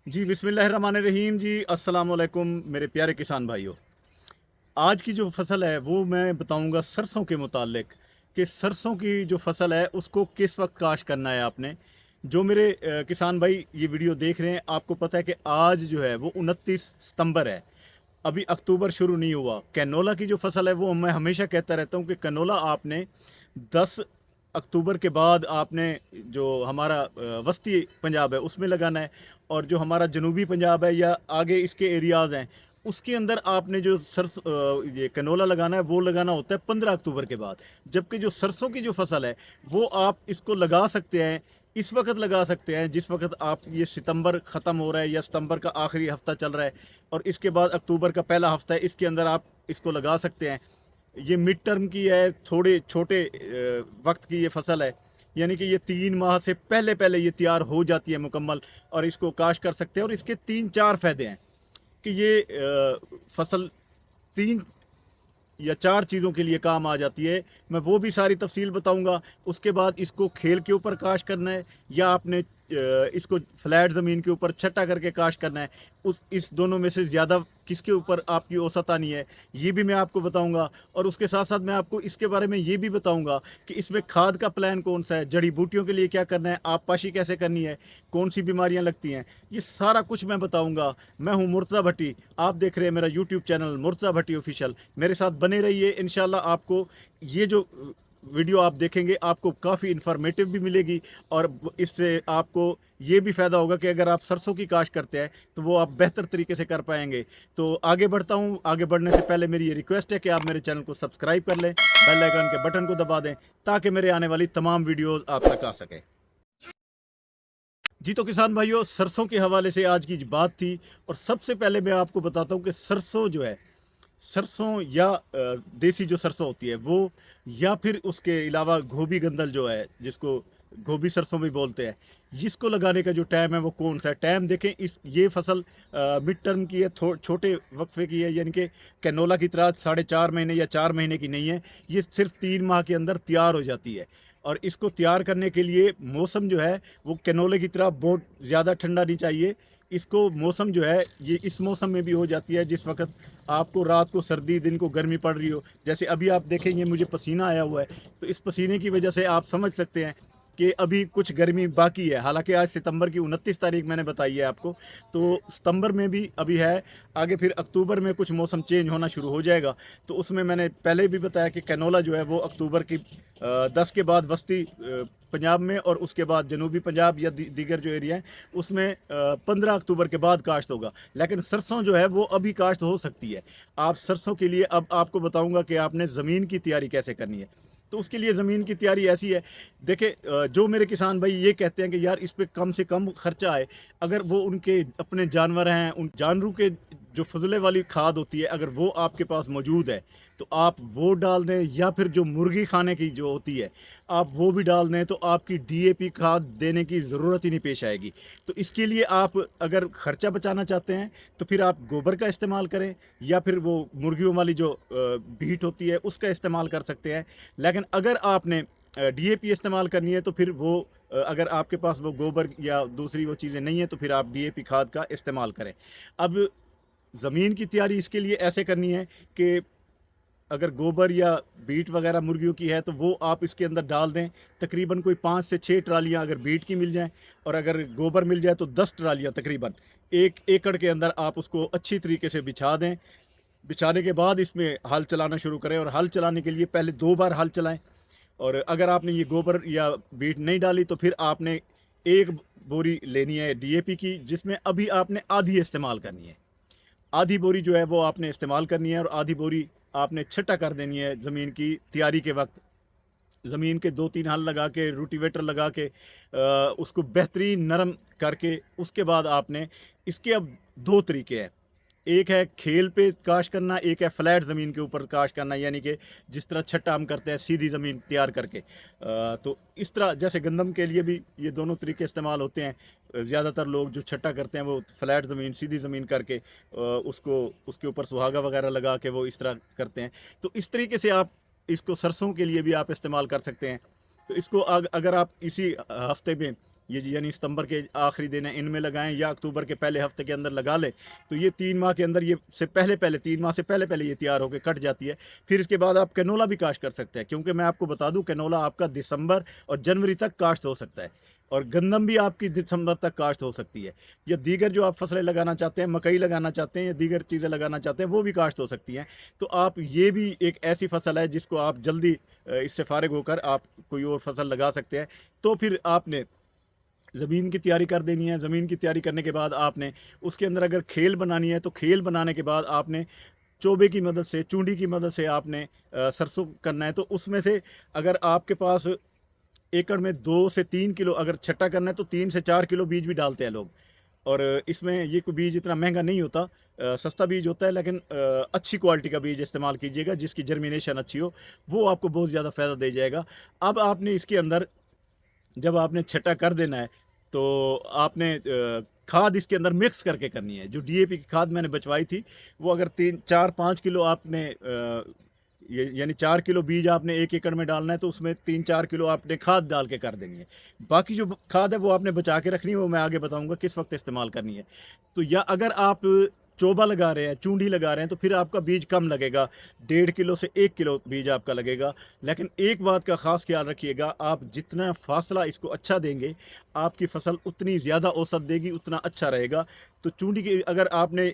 जी बिस्मिल्लाहिर्रहमानिर्रहीम जी अस्सलाम वालेकुम मेरे प्यारे किसान भाइयों। आज की जो फसल है वो मैं बताऊंगा सरसों के मुतालिक कि सरसों की जो फसल है उसको किस वक्त काश करना है आपने। जो मेरे किसान भाई ये वीडियो देख रहे हैं, आपको पता है कि आज जो है वो 29 सितंबर है। अभी अक्टूबर शुरू नहीं हुआ। कैनोला की जो फसल है वो मैं हमेशा कहता रहता हूँ कि कैनोला आपने 10 अक्टूबर के बाद आपने जो हमारा वस्ती पंजाब है उसमें लगाना है, और जो हमारा जनूबी पंजाब है या आगे इसके एरियाज़ हैं उसके अंदर आपने जो ये कैनोला लगाना है वो लगाना होता है 15 अक्टूबर के बाद। जबकि जो सरसों की जो फसल है वो आप इसको लगा सकते हैं, इस वक्त लगा सकते हैं जिस वक्त आप ये सितंबर ख़त्म हो रहा है या सितंबर का आखिरी हफ्ता चल रहा है और इसके बाद अक्टूबर का पहला हफ्ता है, इसके अंदर आप इसको लगा सकते हैं। ये मिड टर्म की है, थोड़े छोटे वक्त की ये फसल है, यानी कि ये 3 माह से पहले पहले ये तैयार हो जाती है मुकम्मल, और इसको काश कर सकते हैं। और इसके 3-4 फ़ायदे हैं कि ये फसल 3 या 4 चीज़ों के लिए काम आ जाती है। मैं वो भी सारी तफसील बताऊंगा। उसके बाद इसको खेल के ऊपर काश करना है या आपने इसको फ्लैट ज़मीन के ऊपर छट्टा करके काश करना है, उस इस दोनों में से ज़्यादा किसके ऊपर आपकी औसत आनी है ये भी मैं आपको बताऊंगा। और उसके साथ साथ मैं आपको इसके बारे में ये भी बताऊंगा कि इसमें खाद का प्लान कौन सा है, जड़ी बूटियों के लिए क्या करना है, आप पाशी कैसे करनी है, कौन सी बीमारियां लगती हैं, ये सारा कुछ मैं बताऊंगा। मैं हूं मुर्तज़ा भट्टी, आप देख रहे हैं मेरा यूट्यूब चैनल मुर्तज़ा भट्टी ऑफिशियल। मेरे साथ बने रहिए, इंशाल्लाह आपको ये जो वीडियो आप देखेंगे आपको काफ़ी इन्फॉर्मेटिव भी मिलेगी, और इससे आपको ये भी फ़ायदा होगा कि अगर आप सरसों की काश्त करते हैं तो वो आप बेहतर तरीके से कर पाएंगे। तो आगे बढ़ता हूँ। आगे बढ़ने से पहले मेरी ये रिक्वेस्ट है कि आप मेरे चैनल को सब्सक्राइब कर लें, बेल आइकन के बटन को दबा दें ताकि मेरे आने वाली तमाम वीडियोज़ आप तक आ सकें। जी तो किसान भाइयों, सरसों के हवाले से आज की बात थी, और सबसे पहले मैं आपको बताता हूँ कि सरसों जो है, सरसों या देसी जो सरसों होती है वो, या फिर उसके अलावा गोभी गंदल जो है जिसको गोभी सरसों भी बोलते हैं, जिसको लगाने का जो टाइम है वो कौन सा है। टाइम देखें, इस ये फसल मिड टर्म की है, छोटे वक्फे की है, यानी कि कैनोला की तरह 4.5 महीने या 4 महीने की नहीं है। ये सिर्फ 3 माह के अंदर तैयार हो जाती है। और इसको तैयार करने के लिए मौसम जो है वो कैनोले की तरह बहुत ज़्यादा ठंडा नहीं चाहिए। इसको मौसम जो है ये इस मौसम में भी हो जाती है जिस वक्त आपको रात को सर्दी दिन को गर्मी पड़ रही हो। जैसे अभी आप देखेंगे मुझे पसीना आया हुआ है, तो इस पसीने की वजह से आप समझ सकते हैं कि अभी कुछ गर्मी बाकी है। हालांकि आज सितंबर की 29 तारीख मैंने बताई है आपको, तो सितंबर में भी अभी है। आगे फिर अक्टूबर में कुछ मौसम चेंज होना शुरू हो जाएगा, तो उसमें मैंने पहले भी बताया कि कैनोला जो है वो अक्टूबर की 10 के बाद वस्ती पंजाब में, और उसके बाद जनूबी पंजाब या दीगर जो एरिया है उसमें 15 अक्टूबर के बाद काश्त होगा। लेकिन सरसों जो है वो अभी काश्त हो सकती है। आप सरसों के लिए अब आपको बताऊंगा कि आपने ज़मीन की तैयारी कैसे करनी है। तो उसके लिए ज़मीन की तैयारी ऐसी है, देखिए जो मेरे किसान भाई ये कहते हैं कि यार इस पर कम से कम खर्चा आए, अगर वो उनके अपने जानवर हैं, उन जानवरों के जो फजले वाली खाद होती है अगर वो आपके पास मौजूद है तो आप वो डाल दें, या फिर जो मुर्गी खाने की जो होती है आप वो भी डाल दें, तो आपकी डीएपी खाद देने की ज़रूरत ही नहीं पेश आएगी। तो इसके लिए आप अगर ख़र्चा बचाना चाहते हैं तो फिर आप गोबर का इस्तेमाल करें, या फिर वो मुर्गियों वाली जो भीट होती है उसका इस्तेमाल कर सकते हैं। लेकिन अगर आपने डीएपी इस्तेमाल करनी है तो फिर वो अगर आपके पास वो गोबर या दूसरी वो चीज़ें नहीं है तो फिर आप डीएपी खाद का इस्तेमाल करें। अब ज़मीन की तैयारी इसके लिए ऐसे करनी है कि अगर गोबर या बीट वगैरह मुर्गियों की है तो वो आप इसके अंदर डाल दें। तकरीबन कोई 5 से 6 ट्रालियाँ अगर बीट की मिल जाएं, और अगर गोबर मिल जाए तो 10 ट्रालियाँ तकरीबन 1 एकड़ के अंदर आप उसको अच्छी तरीके से बिछा दें। बिछाने के बाद इसमें हल चलाना शुरू करें, और हल चलाने के लिए पहले 2 बार हल चलाएं। और अगर आपने ये गोबर या बीट नहीं डाली तो फिर आपने एक बोरी लेनी है डीएपी की, जिसमें अभी आपने आधी इस्तेमाल करनी है। आधी बोरी जो है वो आपने इस्तेमाल करनी है, और आधी बोरी आपने छटा कर देनी है ज़मीन की तैयारी के वक्त। ज़मीन के 2-3 हल लगा के, रोटिवेटर लगा के उसको बेहतरीन नरम करके उसके बाद आपने इसके अब 2 तरीके हैं। एक है खेल पे काश करना, एक है फ्लैट ज़मीन के ऊपर काश करना, यानी कि जिस तरह छट्टा हम करते हैं सीधी ज़मीन तैयार करके। तो इस तरह जैसे गंदम के लिए भी ये दोनों तरीके इस्तेमाल होते हैं। ज़्यादातर लोग जो छट्टा करते हैं वो फ्लैट ज़मीन सीधी ज़मीन करके उसको उसके ऊपर सुहागा वगैरह लगा के वो इस तरह करते हैं। तो इस तरीके से आप इसको सरसों के लिए भी आप इस्तेमाल कर सकते हैं। तो इसको अगर आप इसी हफ्ते में ये यानी सितंबर के आखिरी दिन है, इनमें लगाएं या अक्टूबर के पहले हफ्ते के अंदर लगा लें, तो ये 3 माह के अंदर, ये से पहले पहले 3 माह से पहले पहले ये तैयार होकर कट जाती है। फिर इसके बाद आप कैनोला भी काश्त कर सकते हैं, क्योंकि मैं आपको बता दूं कैनोला आपका दिसंबर और जनवरी तक काश्त हो सकता है, और गंदम भी आपकी दिसंबर तक काश्त हो सकती है, या दीगर जो आप फसलें लगाना चाहते हैं, मकई लगाना चाहते हैं या दीगर चीज़ें लगाना चाहते हैं, वो भी काश्त हो सकती हैं। तो आप, ये भी एक ऐसी फसल है जिसको आप जल्दी इससे फारिग होकर आप कोई और फसल लगा सकते हैं। तो फिर आपने ज़मीन की तैयारी कर देनी है। ज़मीन की तैयारी करने के बाद आपने उसके अंदर अगर खेल बनानी है, तो खेल बनाने के बाद आपने चोबे की मदद से, चूंडी की मदद से आपने सरसों करना है। तो उसमें से अगर आपके पास एकड़ में 2 से 3 किलो अगर छट्टा करना है, तो 3 से 4 किलो बीज भी डालते हैं लोग। और इसमें ये कोई बीज इतना महंगा नहीं होता, सस्ता बीज होता है, लेकिन अच्छी क्वालिटी का बीज इस्तेमाल कीजिएगा जिसकी जर्मिनेशन अच्छी हो, वो आपको बहुत ज़्यादा फ़ायदा दे जाएगा। अब आपने इसके अंदर, जब आपने छटा कर देना है, तो आपने खाद इसके अंदर मिक्स करके करनी है। जो डीएपी की खाद मैंने बचवाई थी, वो अगर 3 4 5 किलो आपने यानी 4 किलो बीज आपने 1 एकड़ में डालना है, तो उसमें 3 4 किलो आपने खाद डाल के कर देनी है। बाकी जो खाद है वो आपने बचा के रखनी है, वो मैं आगे बताऊंगा किस वक्त इस्तेमाल करनी है। तो या अगर आप चोबा लगा रहे हैं, चूंडी लगा रहे हैं, तो फिर आपका बीज कम लगेगा, 1.5 किलो से 1 किलो बीज आपका लगेगा। लेकिन एक बात का ख़ास ख्याल रखिएगा, आप जितना फासला इसको अच्छा देंगे, आपकी फसल उतनी ज़्यादा औसत देगी, उतना अच्छा रहेगा। तो चूंडी की अगर आपने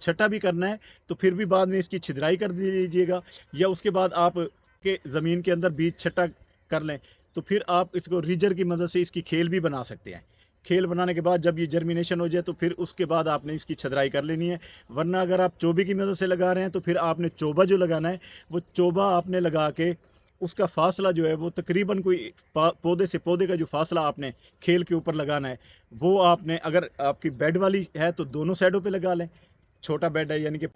छटा भी करना है, तो फिर भी बाद में इसकी छिदराई कर लीजिएगा, या उसके बाद आप के ज़मीन के अंदर बीज छटा कर लें, तो फिर आप इसको रीजर की मदद से इसकी खेल भी बना सकते हैं। खेल बनाने के बाद जब ये जर्मिनेशन हो जाए, तो फिर उसके बाद आपने इसकी छदराई कर लेनी है। वरना अगर आप चोबे की मदद से लगा रहे हैं, तो फिर आपने चोबा जो लगाना है, वो चोबा आपने लगा के उसका फासला जो है वो तकरीबन कोई पौधे से पौधे का जो फासला आपने खेल के ऊपर लगाना है, वो आपने, अगर आपकी बेड वाली है तो दोनों साइडों पे लगा लें। छोटा बेड है यानी कि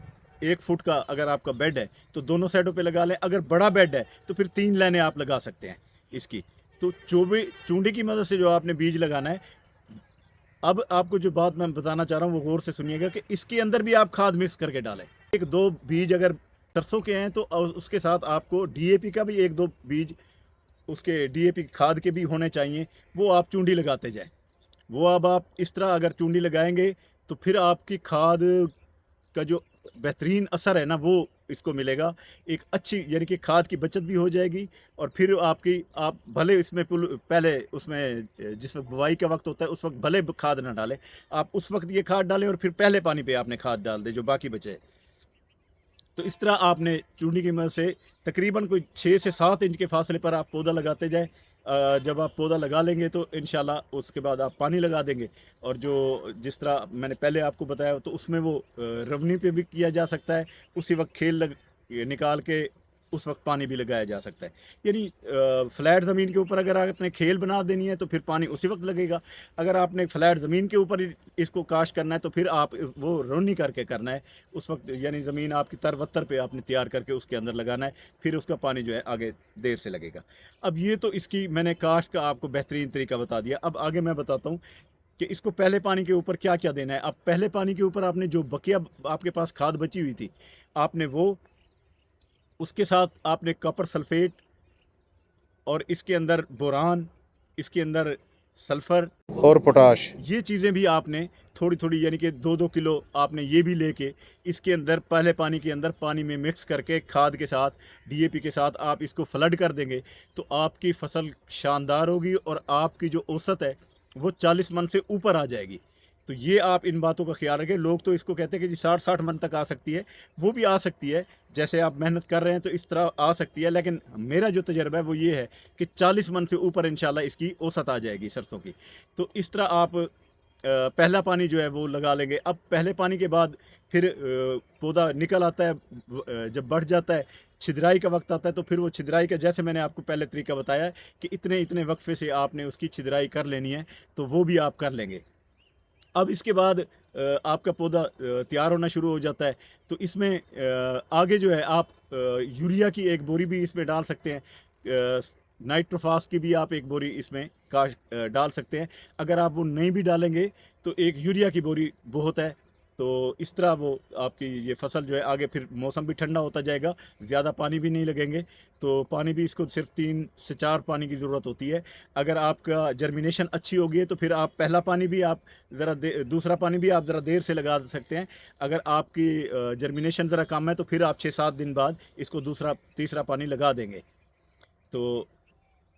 1 फुट का अगर आपका बेड है, तो दोनों साइडों पे लगा लें। अगर बड़ा बेड है, तो फिर 3 लाइनें आप लगा सकते हैं इसकी। तो चोबे चूंडी की मदद से जो आपने बीज लगाना है, अब आपको जो बात मैं बताना चाह रहा हूँ वो गौर से सुनिएगा कि इसके अंदर भी आप खाद मिक्स करके डालें। 1 2 बीज अगर सरसों के हैं, तो उसके साथ आपको डीएपी का भी 1 2 बीज, उसके डीएपी खाद के भी होने चाहिए, वो आप चूंडी लगाते जाएं। वो अब आप इस तरह अगर चूंडी लगाएंगे, तो फिर आपकी खाद का जो बेहतरीन असर है ना, वो इसको मिलेगा। एक अच्छी यानी कि खाद की बचत भी हो जाएगी, और फिर आपकी, आप भले इसमें पहले उसमें जिस वक्त बुआई का वक्त होता है, उस वक्त भले खाद ना डालें, आप उस वक्त ये खाद डालें और फिर पहले पानी पे आपने खाद डाल दें जो बाकी बचे। तो इस तरह आपने चूंडी की मदद से तकरीबन कोई 6 से 7 इंच के फासले पर आप पौधा लगाते जाएं। जब आप पौधा लगा लेंगे, तो इंशाल्लाह उसके बाद आप पानी लगा देंगे। और जो जिस तरह मैंने पहले आपको बताया, तो उसमें वो रवनी पे भी किया जा सकता है, उसी वक्त खेल ये निकाल के उस वक्त पानी भी लगाया जा सकता है। यानी फ्लैट ज़मीन के ऊपर अगर आपने खेल बना देनी है, तो फिर पानी उसी वक्त लगेगा। अगर आपने फ्लैट ज़मीन के ऊपर इसको काश करना है, तो फिर आप वो रोनी करके करना है उस वक्त, यानी ज़मीन आपकी तरवत्तर पे आपने तैयार करके उसके अंदर लगाना है, फिर उसका पानी जो है आगे देर से लगेगा। अब ये तो इसकी मैंने काश्त का आपको बेहतरीन तरीका बता दिया। अब आगे मैं बताता हूँ कि इसको पहले पानी के ऊपर क्या क्या देना है। अब पहले पानी के ऊपर आपने जो बकिया आपके पास खाद बची हुई थी, आपने वो, उसके साथ आपने कॉपर सल्फेट, और इसके अंदर बोरान, इसके अंदर सल्फ़र और पोटाश। ये चीज़ें भी आपने थोड़ी थोड़ी यानी कि 2 2 किलो आपने ये भी लेके इसके अंदर पहले पानी के अंदर पानी में मिक्स करके खाद के साथ, डीएपी के साथ आप इसको फ्लड कर देंगे, तो आपकी फसल शानदार होगी और आपकी जो औसत है वो 40 मन से ऊपर आ जाएगी। तो ये आप इन बातों का ख्याल रखें। लोग तो इसको कहते हैं कि जी 60 मन तक आ सकती है, वो भी आ सकती है, जैसे आप मेहनत कर रहे हैं तो इस तरह आ सकती है। लेकिन मेरा जो तजर्बा है वो ये है कि 40 मन से ऊपर इंशाल्लाह इसकी औसत आ जाएगी सरसों की। तो इस तरह आप पहला पानी जो है वो लगा लेंगे। अब पहले पानी के बाद फिर पौधा निकल आता है, जब बढ़ जाता है, छिदराई का वक्त आता है, तो फिर वो छिदराई का, जैसे मैंने आपको पहले तरीका बताया है कि इतने इतने वक्फे से आपने उसकी छिदराई कर लेनी है, तो वो भी आप कर लेंगे। अब इसके बाद आपका पौधा तैयार होना शुरू हो जाता है, तो इसमें आगे जो है आप यूरिया की 1 बोरी भी इसमें डाल सकते हैं। नाइट्रोफास की भी आप 1 बोरी इसमें डाल सकते हैं। अगर आप वो नहीं भी डालेंगे, तो एक यूरिया की बोरी बहुत है। तो इस तरह वो आपकी ये फसल जो है आगे, फिर मौसम भी ठंडा होता जाएगा, ज़्यादा पानी भी नहीं लगेंगे, तो पानी भी इसको सिर्फ 3 से 4 पानी की ज़रूरत होती है। अगर आपका जर्मिनेशन अच्छी होगी तो फिर आप पहला पानी भी आप दूसरा पानी भी आप ज़रा देर से लगा सकते हैं। अगर आपकी जर्मिनेशन ज़रा कम है तो फिर आप 6-7 दिन बाद इसको दूसरा तीसरा पानी लगा देंगे। तो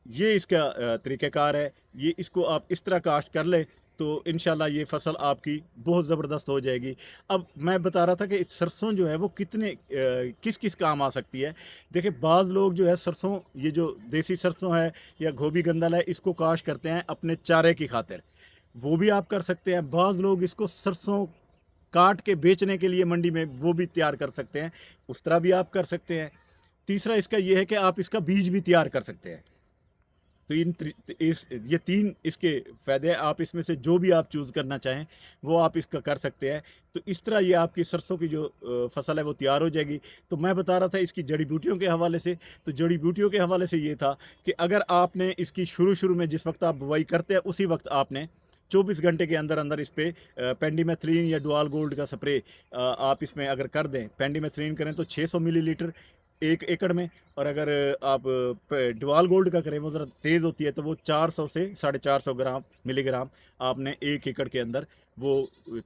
ये इसका तरीक़ाकार है। ये इसको आप इस तरह काश्त कर लें तो इंशाल्लाह ये फसल आपकी बहुत ज़बरदस्त हो जाएगी। अब मैं बता रहा था कि सरसों जो है वो कितने किस किस काम आ सकती है। देखिए, बाज़ लोग जो है सरसों, ये जो देसी सरसों है या गोभी गंदल है, इसको काश्त करते हैं अपने चारे की खातिर, वो भी आप कर सकते हैं। बाज़ लोग इसको सरसों काट के बेचने के लिए मंडी में वो भी तैयार कर सकते हैं, उस तरह भी आप कर सकते हैं। तीसरा इसका ये है कि आप इसका बीज भी तैयार कर सकते हैं। तो ये 3 इसके फ़ायदे हैं। आप इसमें से जो भी आप चूज़ करना चाहें वो आप इसका कर सकते हैं। तो इस तरह ये आपकी सरसों की जो फसल है वो तैयार हो जाएगी। तो मैं बता रहा था इसकी जड़ी बूटियों के हवाले से, तो जड़ी बूटियों के हवाले से ये था कि अगर आपने इसकी शुरू में जिस वक्त आप बुवाई करते हैं उसी वक्त आपने 24 घंटे के अंदर इस पे पेंडिमेथ्रिन या डुआल गोल्ड का स्प्रे आप इसमें अगर कर दें, पेंडिमेथ्रिन करें तो 600 मिलीलीटर 1 एकड़ में, और अगर आप डुआल गोल्ड का करें वो ज़रा तेज़ होती है तो वो 400 से 450 मिलीग्राम आपने 1 एकड़ के अंदर वो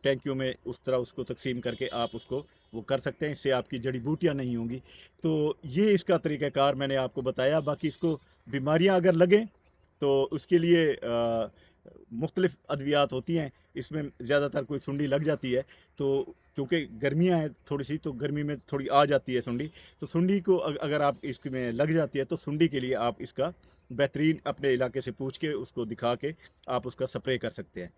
टैंकियों में उस तरह उसको तकसीम करके आप उसको वो कर सकते हैं। इससे आपकी जड़ी बूटियाँ नहीं होंगी। तो ये इसका तरीक़ाकार मैंने आपको बताया। बाकी इसको बीमारियाँ अगर लगें तो उसके लिए मुख्तलिफ़ अद्वियात होती हैं। इसमें ज़्यादातर कोई सुंडी लग जाती है तो क्योंकि गर्मियाँ हैं थोड़ी सी, तो गर्मी में थोड़ी आ जाती है सुंडी। तो सुंडी को अगर आप इसमें लग जाती है तो सुंडी के लिए आप इसका बेहतरीन अपने इलाके से पूछ के उसको दिखा के आप उसका स्प्रे कर सकते हैं।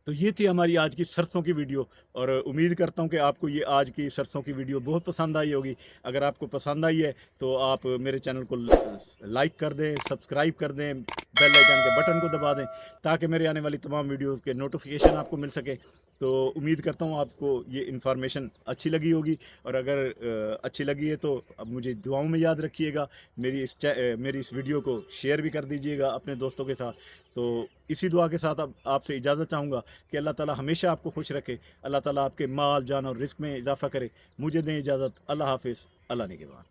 तो ये थी हमारी आज की सरसों की वीडियो, और उम्मीद करता हूँ कि आपको ये आज की सरसों की वीडियो बहुत पसंद आई होगी। अगर आपको पसंद आई है तो आप मेरे चैनल को लाइक कर दें, सब्सक्राइब कर दें, बेल आइकन के बटन को दबा दें ताकि मेरे आने वाली तमाम वीडियोज़ के नोटिफिकेशन आपको मिल सके। तो उम्मीद करता हूँ आपको ये इन्फॉर्मेशन अच्छी लगी होगी, और अगर अच्छी लगी है तो अब मुझे दुआओं में याद रखिएगा। मेरी इस वीडियो को शेयर भी कर दीजिएगा अपने दोस्तों के साथ। तो इसी दुआ के साथ अब आपसे इजाज़त चाहूँगा कि अल्लाह ताला हमेशा आपको खुश रखे, अल्लाह ताला आपके माल, जान और रिज़्क़ में इजाफ़ा करे। मुझे दें इजाज़त। अल्लाह हाफ़िज़। अल्लाह निगहबान।